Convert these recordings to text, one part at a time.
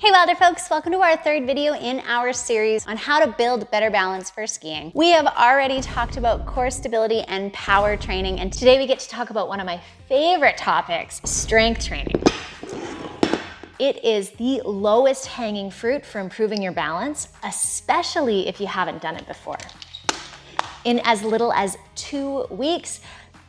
Hey WILDR folks, welcome to our third video in our series on how to build better balance for skiing. We have already talked about core stability and power training, and today we get to talk about one of my favorite topics, strength training. It is the lowest hanging fruit for improving your balance, especially if you haven't done it before. In as little as 2 weeks,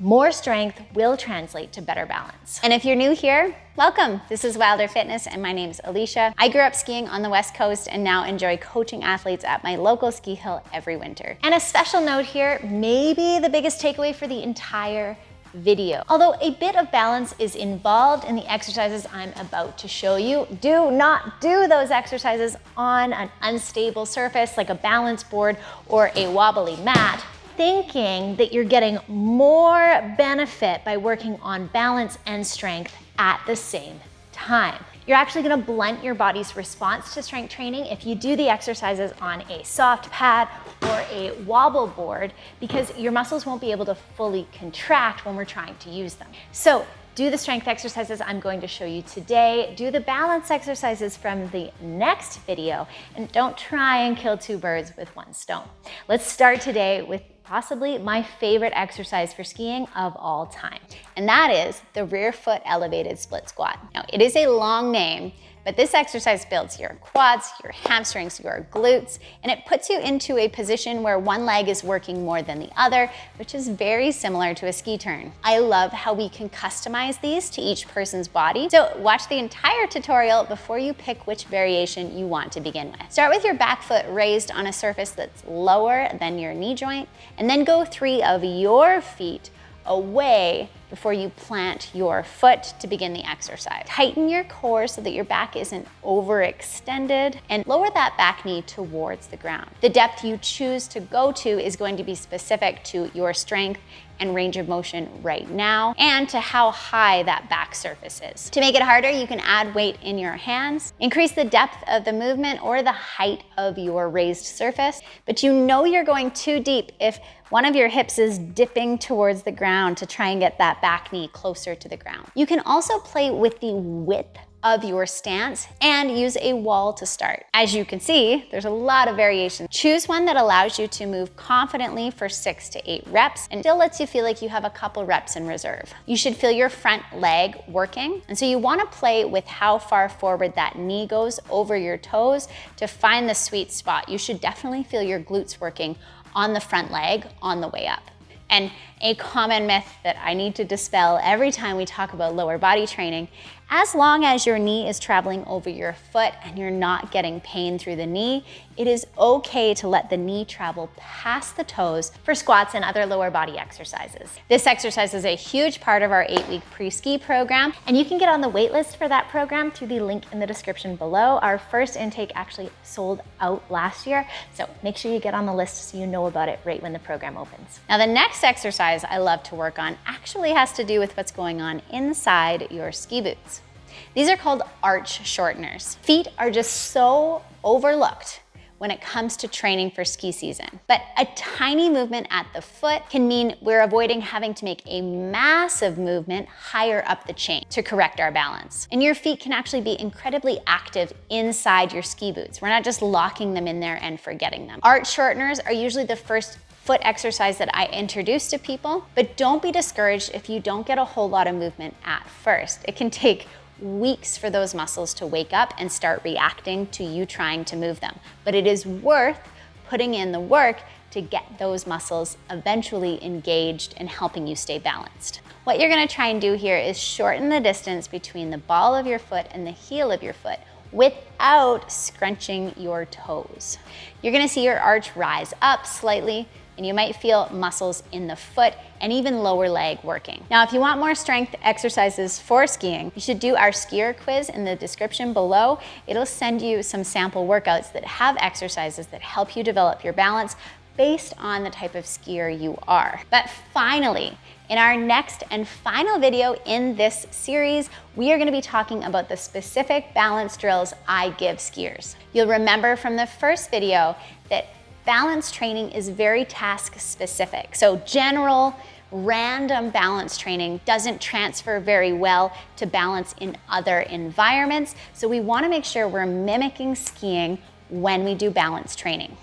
more strength will translate to better balance. And if you're new here, welcome. This is WILDR Fitness and my name is Alicia. I grew up skiing on the West Coast and now enjoy coaching athletes at my local ski hill every winter. And a special note here, maybe the biggest takeaway for the entire video. Although a bit of balance is involved in the exercises I'm about to show you, do not do those exercises on an unstable surface like a balance board or a wobbly mat, thinking that you're getting more benefit by working on balance and strength at the same time. You're actually gonna blunt your body's response to strength training if you do the exercises on a soft pad or a wobble board, because your muscles won't be able to fully contract when we're trying to use them. So do the strength exercises I'm going to show you today, do the balance exercises from the next video, and don't try and kill 2 birds with 1 stone. Let's start today with possibly my favorite exercise for skiing of all time, and that is the rear foot elevated split squat. Now, it is a long name, but this exercise builds your quads, your hamstrings, your glutes, and it puts you into a position where one leg is working more than the other, which is very similar to a ski turn. I love how we can customize these to each person's body. So watch the entire tutorial before you pick which variation you want to begin with. Start with your back foot raised on a surface that's lower than your knee joint, and then go 3 of your feet away before you plant your foot to begin the exercise. Tighten your core so that your back isn't overextended, and lower that back knee towards the ground. The depth you choose to go to is going to be specific to your strength and range of motion right now, and to how high that back surface is. To make it harder, you can add weight in your hands, increase the depth of the movement or the height of your raised surface, but you know you're going too deep if one of your hips is dipping towards the ground to try and get that back knee closer to the ground. You can also play with the width of your stance and use a wall to start. As you can see, there's a lot of variation. Choose one that allows you to move confidently for 6 to 8 reps and still lets you feel like you have a couple reps in reserve. You should feel your front leg working, and so you wanna play with how far forward that knee goes over your toes to find the sweet spot. You should definitely feel your glutes working on the front leg on the way up. And a common myth that I need to dispel every time we talk about lower body training, as long as your knee is traveling over your foot and you're not getting pain through the knee, it is okay to let the knee travel past the toes for squats and other lower body exercises. This exercise is a huge part of our 8-week pre-ski program, and you can get on the wait list for that program through the link in the description below. Our first intake actually sold out last year, so make sure you get on the list so you know about it right when the program opens. Now, the next exercise I love to work on actually has to do with what's going on inside your ski boots. These are called arch shorteners. Feet are just so overlooked when it comes to training for ski season. But a tiny movement at the foot can mean we're avoiding having to make a massive movement higher up the chain to correct our balance. And your feet can actually be incredibly active inside your ski boots. We're not just locking them in there and forgetting them. Arch shorteners are usually the first foot exercise that I introduce to people, but don't be discouraged if you don't get a whole lot of movement at first. It can take weeks for those muscles to wake up and start reacting to you trying to move them. But it is worth putting in the work to get those muscles eventually engaged and helping you stay balanced. What you're gonna try and do here is shorten the distance between the ball of your foot and the heel of your foot without scrunching your toes. You're gonna see your arch rise up slightly, and you might feel muscles in the foot and even lower leg working. Now, if you want more strength exercises for skiing, you should do our skier quiz in the description below. It'll send you some sample workouts that have exercises that help you develop your balance based on the type of skier you are. But finally, in our next and final video in this series, we are gonna be talking about the specific balance drills I give skiers. You'll remember from the first video that balance training is very task specific. So general random balance training doesn't transfer very well to balance in other environments. So we want to make sure we're mimicking skiing when we do balance training.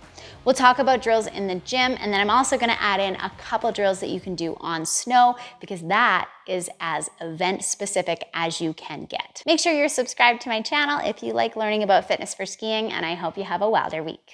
We'll talk about drills in the gym, and then I'm also going to add in a couple drills that you can do on snow, because that is as event specific as you can get. Make sure you're subscribed to my channel if you like learning about fitness for skiing, and I hope you have a wilder week.